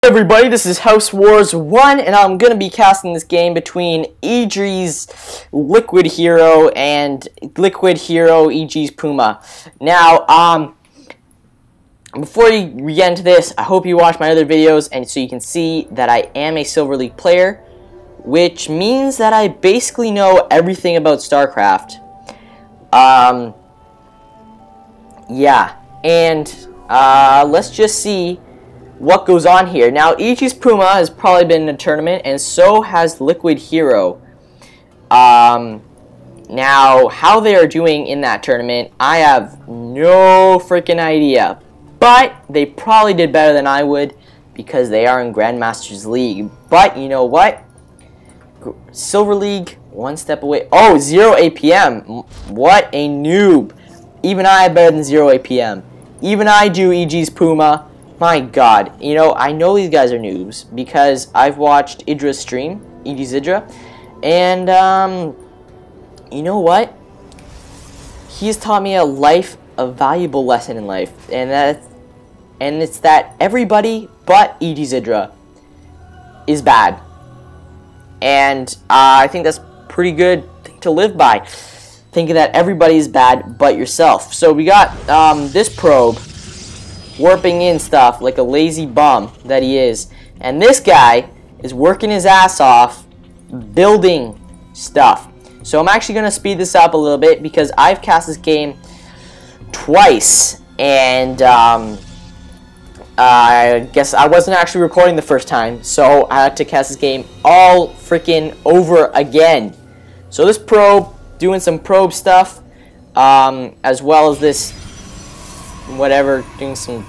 Everybody, this is House Wars 1, and I'm going to be casting this game between EG's LiquidHero and LiquidHero EG's Puma. Now, before we get into this, I hope you watch my other videos, and so you can see that I am a Silver League player, which means that I basically know everything about StarCraft. Yeah, and let's just see what goes on here. Now, EG's Puma has probably been in a tournament, and so has LiquidHero. Now, how they are doing in that tournament, I have no freaking idea. But they probably did better than I would, because they are in Grandmasters League. But, you know what? Silver League, one step away. Oh, 0 APM. What a noob. Even I have better than 0 APM. Even I do EG's Puma. My god, you know, I know these guys are noobs because I've watched Idra's stream, EG's Idra, and, you know what? He's taught me a valuable lesson in life, and it's that everybody but EG's Idra is bad. And I think that's a pretty good thing to live by, thinking that everybody is bad but yourself. So we got this probe warping in stuff like a lazy bum that he is, and this guy is working his ass off building stuff. So I'm actually going to speed this up a little bit because I've cast this game twice, and I guess I wasn't actually recording the first time, so I had to cast this game all freaking over again. So this probe doing some probe stuff, as well as this whatever, doing some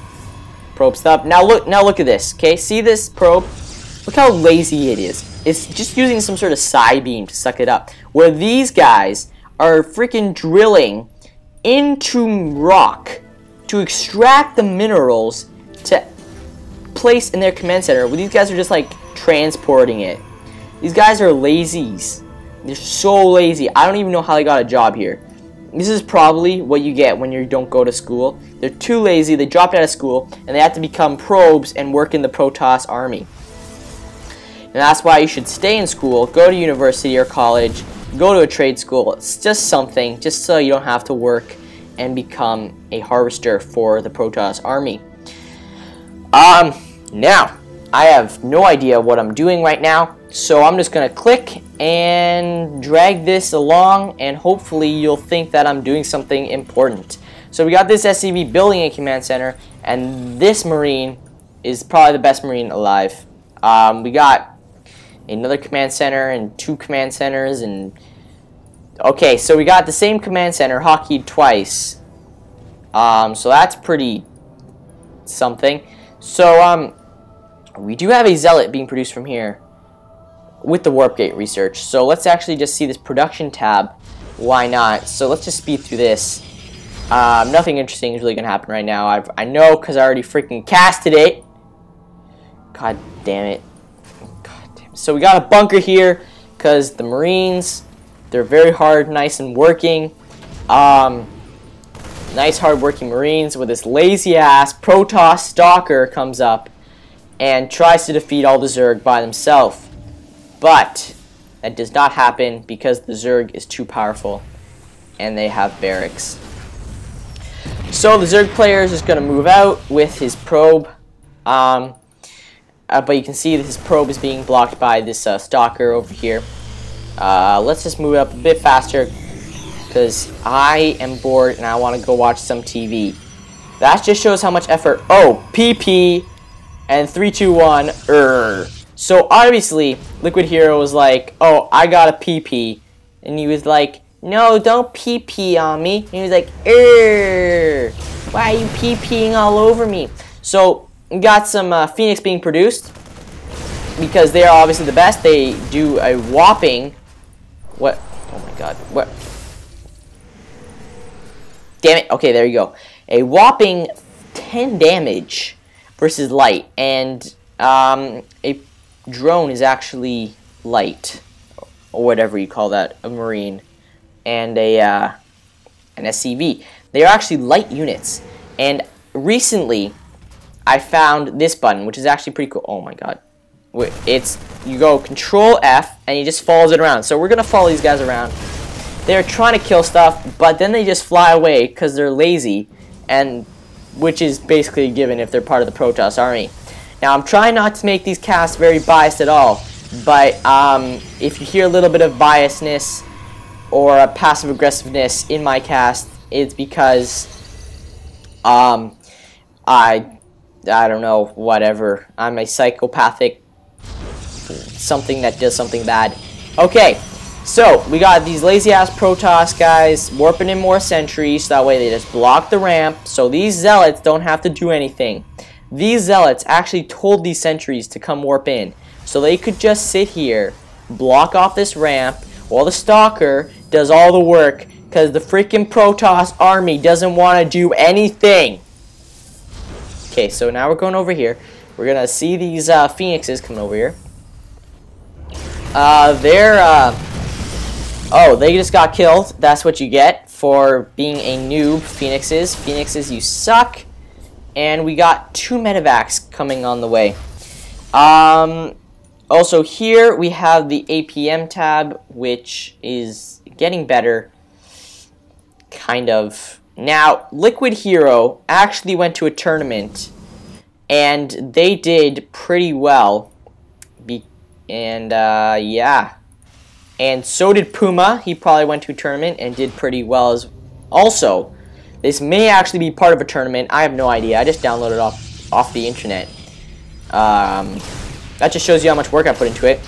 probe stuff. Now look at this, okay? See this probe? Look how lazy it is. It's just using some sort of side beam to suck it up. Where these guys are freaking drilling into rock to extract the minerals to place in their command center. Where these guys are just like transporting it. These guys are lazies. They're so lazy. I don't even know how they got a job here. This is probably what you get when you don't go to school. They're too lazy, they dropped out of school, and they have to become probes and work in the Protoss army. And that's why you should stay in school, go to university or college, go to a trade school. It's just something, just so you don't have to work and become a harvester for the Protoss army. Now, I have no idea what I'm doing right now, so I'm just going to click and drag this along, and hopefully you'll think that I'm doing something important. So we got this SCV building a command center, and this Marine is probably the best Marine alive. We got another command center and two command centers, and okay, so we got the same command center hockeyed twice. So that's pretty something. So we do have a zealot being produced from here with the warp gate research. So let's actually just see this production tab. Why not? So let's just speed through this. Nothing interesting is really gonna happen right now. I know because I already freaking casted it. God damn it. God damn it. So we got a bunker here because the Marines, they're very hard, nice and working. Nice hard working Marines with this lazy ass Protoss stalker comes up and tries to defeat all the Zerg by themselves. But that does not happen because the Zerg is too powerful and they have barracks. So the Zerg player is just going to move out with his probe. But you can see that his probe is being blocked by this stalker over here. Let's just move up a bit faster because I am bored and I want to go watch some TV. That just shows how much effort. Oh, PP and 3, 2, 1. So obviously, LiquidHero was like, oh, I got a PP. And he was like, no, don't PP on me. And he was like, why are you PPing all over me? So we got some Phoenix being produced because they are obviously the best. They do a whopping, what? Oh my god, what? Damn it. Okay, there you go. A whopping 10 damage versus light, and a drone is actually light, or whatever you call that, a Marine, and an SCV. They are actually light units, and recently I found this button, which is actually pretty cool. Oh my god. It's, you go Control F, and he just follows it around. So we're going to follow these guys around. They're trying to kill stuff, but then they just fly away because they're lazy, and which is basically a given if they're part of the Protoss army. Now, I'm trying not to make these casts very biased at all, but if you hear a little bit of biasness or a passive aggressiveness in my cast, it's because I don't know, whatever. I'm a psychopathic something that does something bad. Okay, so we got these lazy ass Protoss guys warping in more sentries, so that way they just block the ramp, so these zealots don't have to do anything. These zealots actually told these sentries to come warp in, so they could just sit here, block off this ramp, while the Stalker does all the work, because the freaking Protoss army doesn't want to do anything. Okay, so now we're going over here. We're going to see these Phoenixes coming over here. Oh, they just got killed. That's what you get for being a noob, Phoenixes. Phoenixes, you suck. And we got 2 medevacs coming on the way. Also here we have the APM tab, which is getting better. Kind of. Now, LiquidHero actually went to a tournament, and they did pretty well. Yeah. And so did Puma. He probably went to a tournament and did pretty well as also. This may actually be part of a tournament. I have no idea. I just downloaded it off the internet. That just shows you how much work I put into it.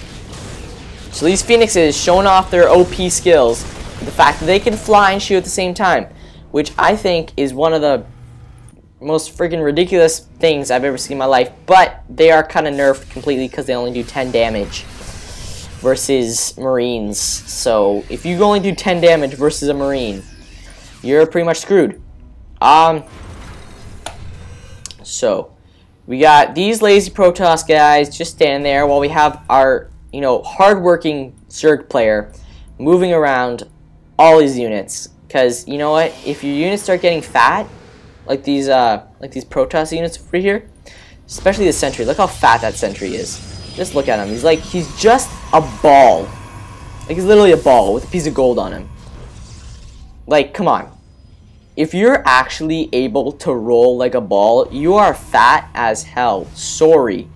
So these Phoenixes showing off their OP skills. The fact that they can fly and shoot at the same time, which I think is one of the most freaking ridiculous things I've ever seen in my life. But they are kind of nerfed completely because they only do 10 damage versus Marines. So if you only do 10 damage versus a Marine, you're pretty much screwed. So we got these lazy Protoss guys just standing there while we have our, you know, hardworking Zerg player moving around all these units. Because you know what? If your units start getting fat, like these Protoss units over here, especially the sentry. Look how fat that sentry is. Just look at him. He's just a ball. Like he's literally a ball with a piece of gold on him. Like, come on. If you're actually able to roll like a ball, you are fat as hell. Sorry.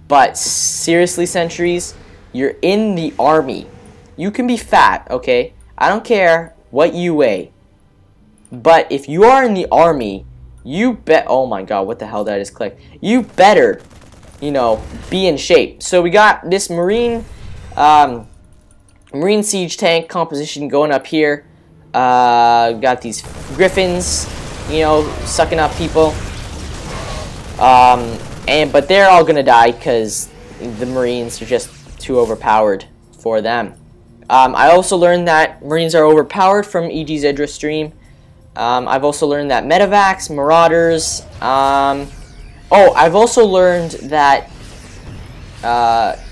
But seriously, sentries, you're in the army. You can be fat, okay? I don't care what you weigh. But if you are in the army, you bet... Oh my god, what the hell did I just click? You better, you know, be in shape. So we got this Marine siege tank composition going up here. Got these Griffins, you know, sucking up people. But they're all gonna die because the Marines are just too overpowered for them. I also learned that Marines are overpowered from EGPuma stream. I've also learned that medevacs, marauders. I've also learned that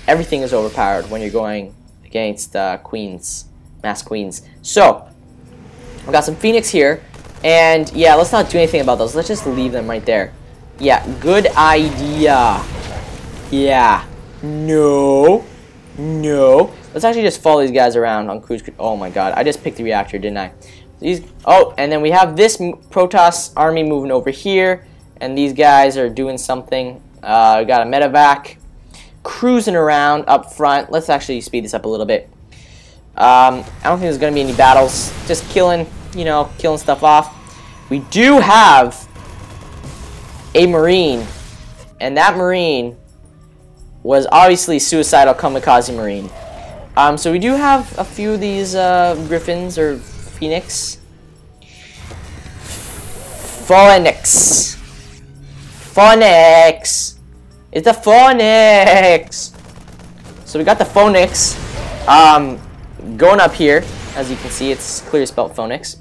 everything is overpowered when you're going against queens, mass queens. So we got some Phoenix here, and yeah, let's not do anything about those. Let's just leave them right there. Yeah, good idea. Yeah, no. Let's actually just follow these guys around on cruise. Oh my god, I just picked the reactor, didn't I? And then we have this Protoss army moving over here, and these guys are doing something. We got a medevac cruising around up front. Let's actually speed this up a little bit. I don't think there's going to be any battles. Just killing, you know, killing stuff off. We do have a Marine, and that Marine was obviously suicidal kamikaze Marine. So we do have a few of these Griffins or Phoenix. Phoenix. It's the Phoenix. So we got the Phoenix going up here. As you can see, it's clearly spelled Phoenix.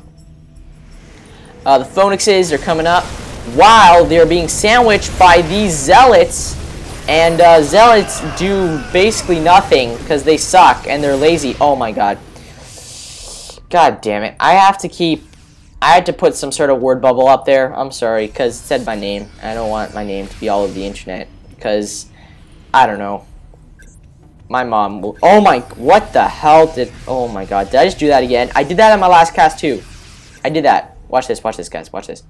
The Phoenixes are coming up while they're being sandwiched by these Zealots. And Zealots do basically nothing because they suck and they're lazy. Oh my god. God damn it. I have to keep I had to put some sort of word bubble up there. I'm sorry, because it said my name. I don't want my name to be all over the internet, because, I don't know. My mom will... Oh my... What the hell did... Oh my god. Did I just do that again? I did that on my last cast, too. I did that. Watch this, guys. Watch this.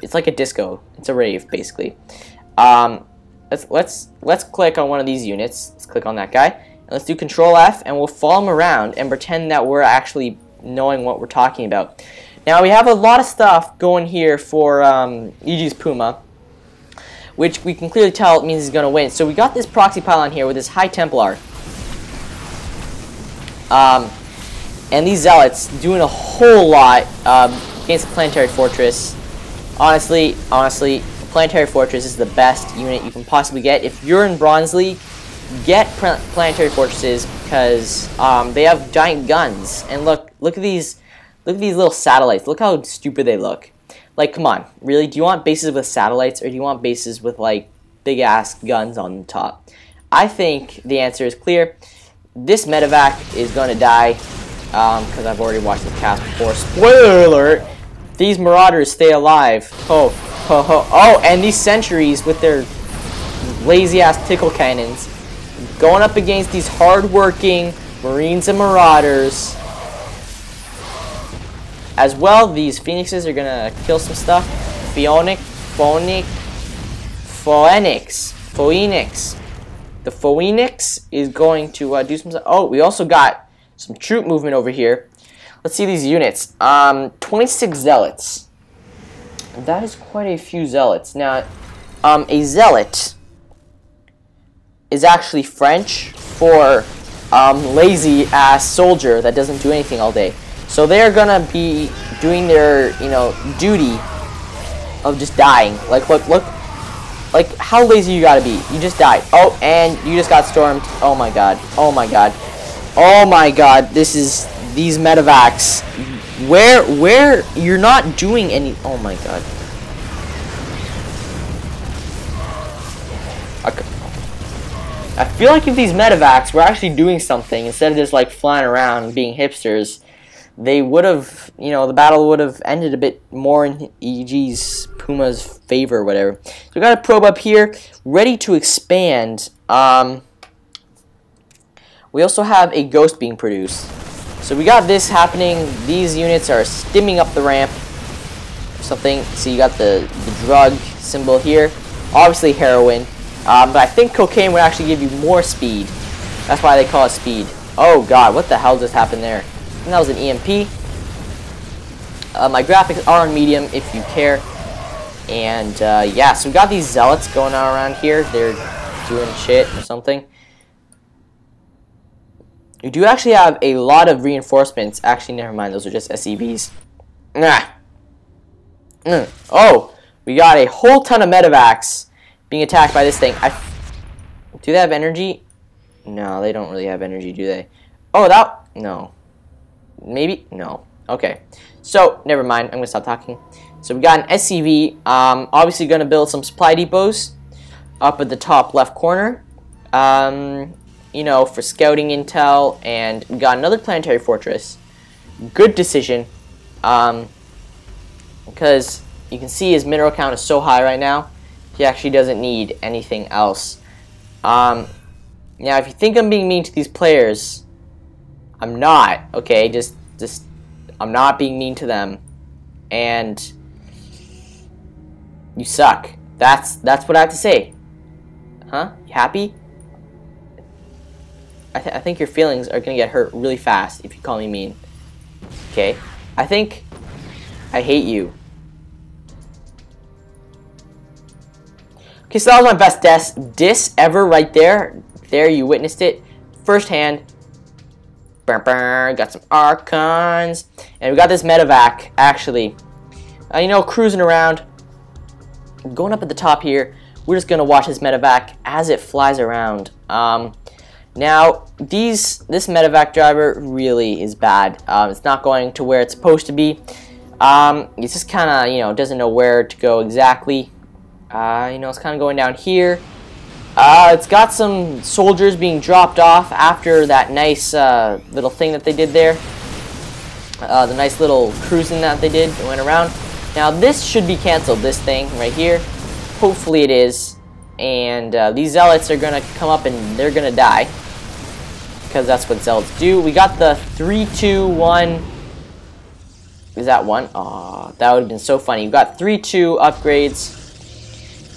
It's like a disco. It's a rave, basically. Let's click on one of these units. Let's click on that guy. And let's do Control F, and we'll follow him around and pretend that we're actually knowing what we're talking about. Now, we have a lot of stuff going here for EGPuma, which we can clearly tell it means he's going to win. So we got this proxy pylon here with this High Templar. And these Zealots doing a whole lot against the Planetary Fortress. Honestly, Planetary Fortress is the best unit you can possibly get. If you're in Bronze League, get Planetary Fortresses because they have giant guns. And look at these little satellites. Look how stupid they look. Like, come on, really? Do you want bases with satellites, or do you want bases with, like, big-ass guns on the top? I think the answer is clear. This medevac is going to die, because I've already watched the cast before. Spoiler alert! These Marauders stay alive. Oh, and these Sentries with their lazy-ass tickle cannons going up against these hard-working Marines and Marauders. As well, these Phoenixes are gonna kill some stuff. Phoenix. The Phoenix is going to do some stuff. Oh, we also got some troop movement over here. Let's see these units. 26 Zealots. That is quite a few Zealots. Now, a Zealot is actually French for lazy-ass soldier that doesn't do anything all day. So they're gonna be doing their, duty of just dying. Like, look, like how lazy you gotta be. You just died. Oh, and you just got stormed. Oh my god. Oh my god. Oh my god. This is these medevacs. Where you're not doing any. Oh my god. I feel like if these medevacs were actually doing something instead of just like flying around and being hipsters, they would have, the battle would have ended a bit more in EGPuma's favor or whatever. So we got a probe up here, ready to expand. We also have a ghost being produced. So we got this happening. These units are stimming up the ramp or something. So you got the drug symbol here. Obviously heroin. But I think cocaine would actually give you more speed. That's why they call it speed. Oh god, what the hell just happened there? And that was an EMP. My graphics are on medium if you care. And yeah, so we got these Zealots going on around here. They're doing shit or something. We do actually have a lot of reinforcements. Actually, never mind. Those are just SCVs. Oh, we got a whole ton of medevacs being attacked by this thing. Do they have energy? No, they don't really have energy, do they? Oh, no. Maybe? No. Okay. So, never mind. I'm going to stop talking. So, we got an SCV. Obviously, going to build some supply depots up at the top left corner. For scouting intel. And we got another planetary fortress. Good decision. Because you can see his mineral count is so high right now. He actually doesn't need anything else. Now, if you think I'm being mean to these players, I'm not, okay? Just I'm not being mean to them, and you suck. That's what I have to say. Huh? You happy? I think your feelings are gonna get hurt really fast if you call me mean. Okay? I think I hate you. Okay, so that was my best diss ever right there. There, you witnessed it firsthand. Got some Archons. And we got this medevac, actually. Cruising around. Going up at the top here. We're just going to watch this medevac as it flies around. Now, this medevac driver really is bad. It's not going to where it's supposed to be. It's just kind of, doesn't know where to go exactly. It's kind of going down here. It's got some soldiers being dropped off after that nice little thing that they did there. The nice little cruising that they did went around. Now this should be canceled, this thing right here. Hopefully it is. And these zealots are gonna come up and they're gonna die, because that's what zealots do. We got the 3, 2, 1. Is that one? Aw, that would have been so funny. We got 3, 2 upgrades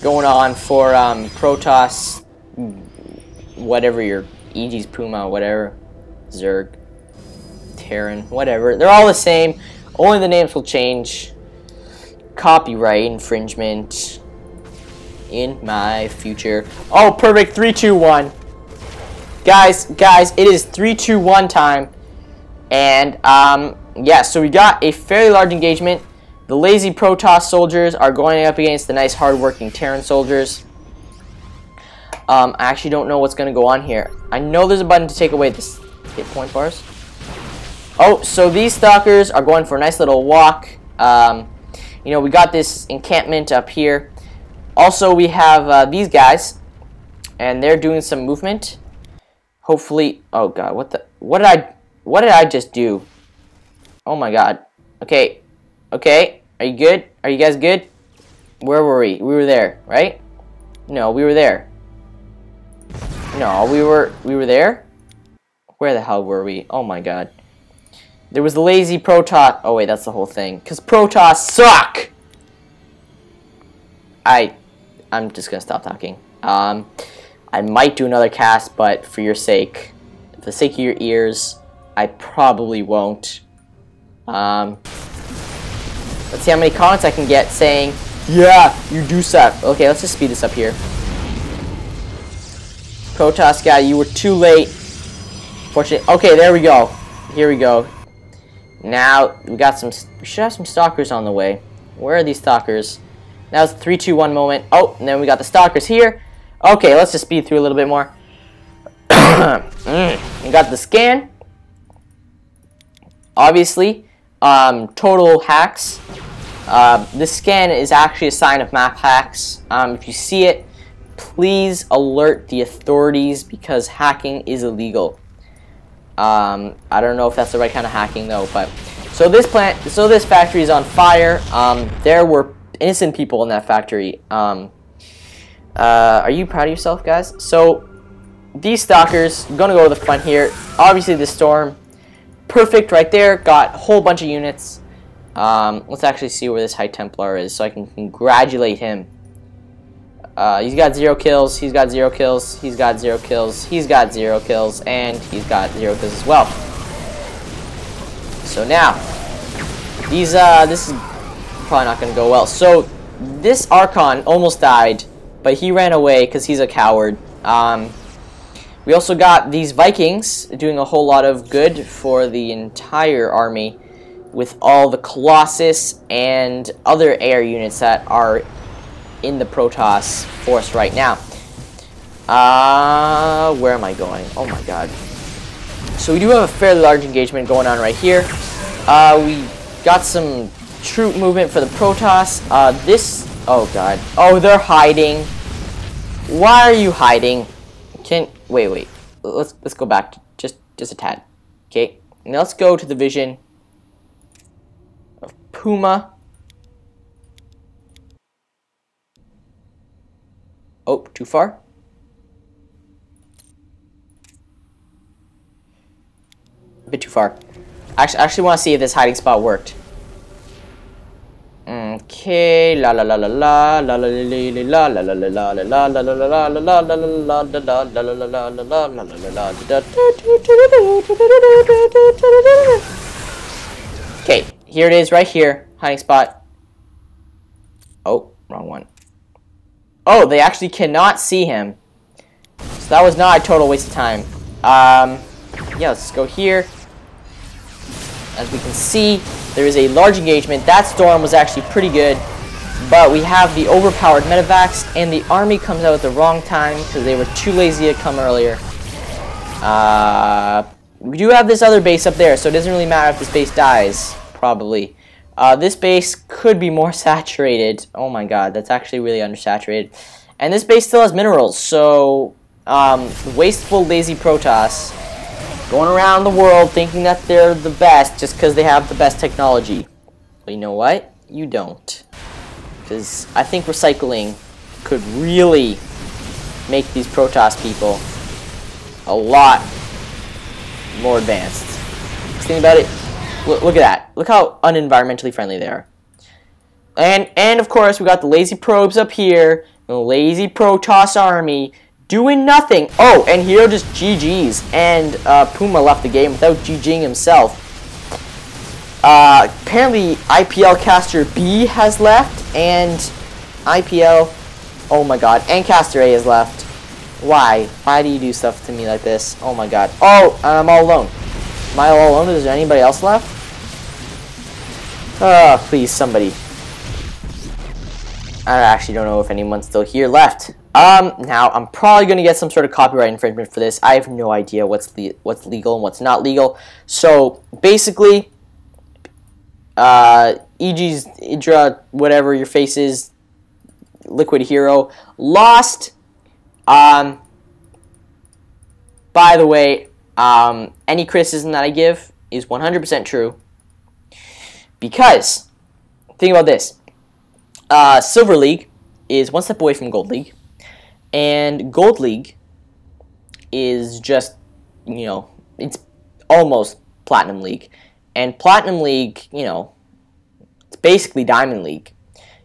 going on for Protoss, whatever your EGPuma, whatever, Zerg, Terran, whatever. They're all the same. Only the names will change. Copyright infringement in my future. Oh, perfect. 3, 2, 1. Guys, it is 3, 2, 1 time. And yeah, so we got a fairly large engagement. The lazy Protoss soldiers are going up against the nice hard-working Terran soldiers. I actually don't know what's going to go on here. I know there's a button to take away this hit point bars. Oh, so these stalkers are going for a nice little walk. You know, we got this encampment up here. Also, we have these guys, and they're doing some movement. Hopefully, oh god, what did I just do? Oh my god. Okay. Okay. Are you good? Are you guys good? Where were we? We were there, right? No, we were there. No, we were there? Where the hell were we? Oh my god. There was the lazy Protoss. Oh wait, that's the whole thing. Cause Protoss suck! I'm just gonna stop talking. I might do another cast, but for your sake, for the sake of your ears, I probably won't. Let's see how many comments I can get saying, yeah, you do suck. Okay, let's just speed this up here. Protoss guy, you were too late. Fortunately, okay, there we go. Here we go. Now, we should have some stalkers on the way. Where are these stalkers? That was 3, 2, 1 moment. Oh, and then we got the stalkers here. Okay, let's just speed through a little bit more. We got the scan. Obviously, total hacks. This scan is actually a sign of map hacks. If you see it, please alert the authorities because hacking is illegal. I don't know if that's the right kind of hacking though, but so this factory is on fire. There were innocent people in that factory. Are you proud of yourself, guys? So these stalkers gonna go to the front here. Obviously the storm, perfect right there. Got a whole bunch of units. Let's actually see where this High Templar is so I can congratulate him. He's got 0 kills, he's got 0 kills, he's got 0 kills, he's got 0 kills, and he's got 0 kills as well. So now, this is probably not going to go well. So this Archon almost died, but he ran away because he's a coward. We also got these Vikings doing a whole lot of good for the entire army with all the Colossus and other air units that are in the Protoss force right now. Where am I going? Oh my god. So we do have a fairly large engagement going on right here. We got some troop movement for the Protoss. Oh god. Oh, they're hiding. Why are you hiding? Wait. Let's go back to just a tad. Okay. Now let's go to the vision of Puma. Oh, too far? A bit too far. I actually want to see if this hiding spot worked. Okay, la la la la la la la la la la la la la la la la la la la. Okay, here it is right here, hiding spot. Oh, wrong one. Oh, they actually cannot see him. So that was not a total waste of time. Yeah, let's go here. As we can see, there is a large engagement. That storm was actually pretty good. But we have the overpowered medevacs, and the army comes out at the wrong time because they were too lazy to come earlier. We do have this other base up there, so it doesn't really matter if this base dies, probably. This base could be more saturated. Oh my god, that's actually really undersaturated. And this base still has minerals, so wasteful, lazy Protoss going around the world thinking that they're the best just because they have the best technology. But you know what? You don't. Because I think recycling could really make these Protoss people a lot more advanced. Think about it. Look at that. Look how unenvironmentally friendly they are. And of course, we got the lazy probes up here, the lazy Protoss army doing nothing. Oh, and Hero just GG's, and Puma left the game without GGing himself. Apparently, IPL Caster B has left, and IPL, oh my god, and Caster A has left. Why? Why do you do stuff to me like this? Oh my god. Oh, I'm all alone. Am I all alone? Is there anybody else left? Please, somebody. I actually don't know if anyone's still here left. Now, I'm probably going to get some sort of copyright infringement for this. I have no idea what's legal and what's not legal. So, basically, EG's, Idra, whatever your face is, LiquidHero, lost. By the way, any criticism that I give is 100% true. Because, think about this. Silver League is one step away from Gold League. And Gold League is just, you know, it's almost Platinum League. And Platinum League, you know, it's basically Diamond League.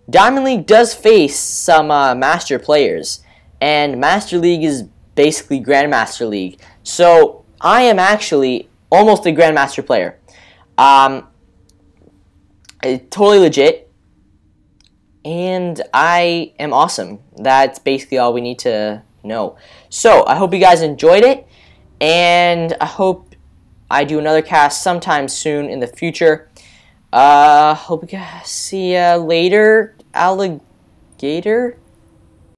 Diamond League does face some Master players. And Master League is basically Grandmaster League. So, I am actually almost a Grandmaster player. Totally legit. And I am awesome. That's basically all we need to know. So, I hope you guys enjoyed it. And I hope I do another cast sometime soon in the future. Hope you guys see ya later, alligator.